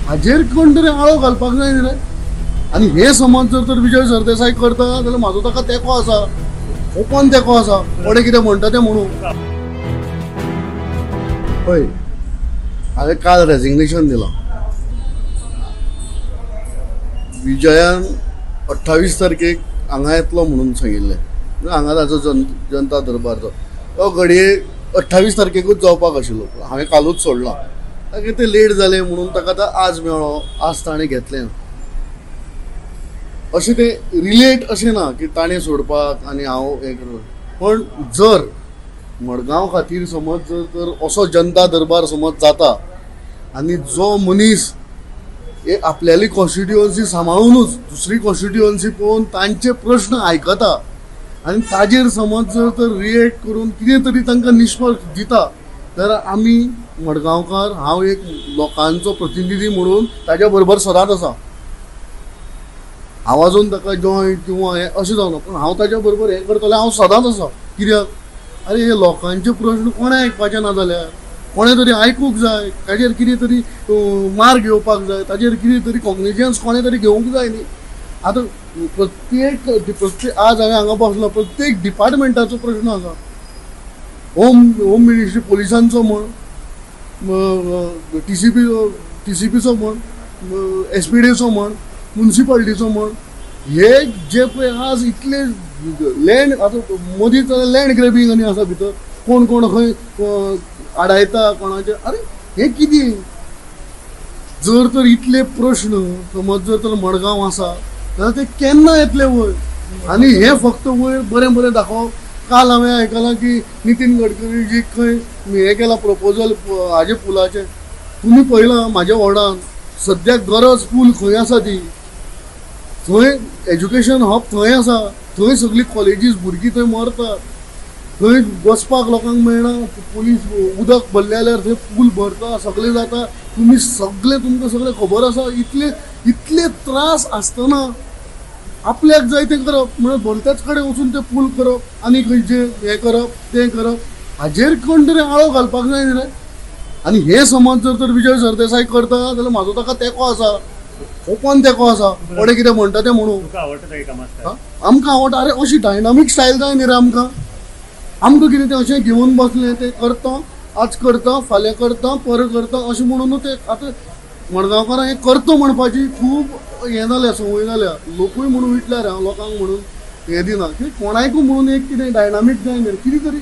हाजेर कोण तरी आळो घालपाक जाय न्ही रे. आनी हे समज जर विजय सरदेसाय करता जाल्यार म्हाजो ताका तेंको आसा, ओपन तेंको आसा. कोणे कितें म्हणटा तें म्हणू. पळय, हांवें काल रेजिग्नेशन दिलां. विजयान 28 तारखेक हांगा येतलो म्हणून सांगिल्लें. हांगा ताचो जनता दरबारचो तो घडये 28 तारखेकूच जावपाक आशिल्लो. हांवें कालूच सोडलां. ताका तें लेट जालें म्हणून ताका आतां आज मेळ्ळो. आज ताणें घेतलें. अशें तें रिलेट अशें ना की ताणें सोडपाक आनी हांव हें करप. पण जर मडगांव खातीर समज जर असो जनता दरबार समज जाता आनी जो मनीस हे आपल्याली कॉन्स्टिट्युअन्सी सांबाळूनच दुसरी कॉन्स्टिट्युअन्सी पळोवन तांचे प्रश्न आयकता आनी ताजेर समज जर तर रिएक्ट करून कितें तरी तांकां निश्पर्श दिता जाल्यार आमी मडगांवकार हांव एक लोकांचो प्रतिनिधी म्हणून ताज्या बरोबर सदांच आसा. आवाजून ताका जॉय किंवा हें अशें जावना, पूण हांव ताज्या बरोबर हें करतलें. हांव सदांच आसा. कित्याक अरे हे लोकांचे प्रश्न कोणें आयकपाचे ना जाल्यार कोणें तरी आयकूंक जाय. ताजेर कितें तरी मार्ग घेवपाक जाय. ताजेर कितें तरी कॉग्निजन्स कोणें तरी घेवंक जाय न्ही. आतां प्रत्येक आज हांवें हांगा बसलो प्रत्येक डिपार्टमेंटाचो प्रश्न आसा. होम मिनिस्ट्री पुलिसांचो म्हण, TCPचो म्हण, SPD चो म्हण, म्युनिसिपालिटीचो म्हण, हे जे पळय आज इतले लँड आतां मदींच लँड ग्रॅबिंग आनी आसा भितर. कोण कोण खंय आडायता कोणाचे. अरे हे कितें. जर तर इतले प्रश्न समज जर तर मडगांव आसा जाल्यार ते केन्ना येतले वयर. आनी हे फक्त वयर बरें बरें दाखोवप. काल हांवें आयकलां की नितीन गडकरीजीक खंय हें केलां प्रपोजल हाजे पुलाचें. तुमी पळयलां म्हाज्या वॉर्डान सद्याक गरज पूल खंय आसा ती. थंय एज्युकेशन हब थंय आसा. थंय सगळीं कॉलेजीस भुरगीं थंय मरतात. थंय बसपाक लोकांक मेळना. पुलीस उदक भरलें जाल्यार थंय पूल भरता. सगळें जाता. तुमकां सगळें खबर आसा. इतले त्रास आसतना आपल्याक जाय तें करप म्हणून भलत्याच कडेन वचून तें पूल करप आनी खंयचे हें करप तें करप. हाजेर कोण तरी आळो घालपाक जाय न्ही रे. आनी हे समज जर तर विजय सरदेसाय करता जाल्यार म्हाजो ताका तेंको आसा, ओपन तेंको आसा. कोणे कितें म्हणटा तें म्हणू. आमकां आवडटा. अरे अशी डायनामीक स्टायल जाय न्ही रे आमकां. आमकां कितें तें अशें घेवन बसलें तें करता, आज करता, फाल्यां करता, पर करता अशें म्हणून तें आतां मडगांवकारां हें करता म्हणपाची खूब हें जाल्या, संवय जाल्या. लोकूय म्हणून विटल्यार हांव लोकांक म्हणून हें दिना की कोणायकूय म्हणून एक कितें डायनामीक जाय न्ही कितें तरी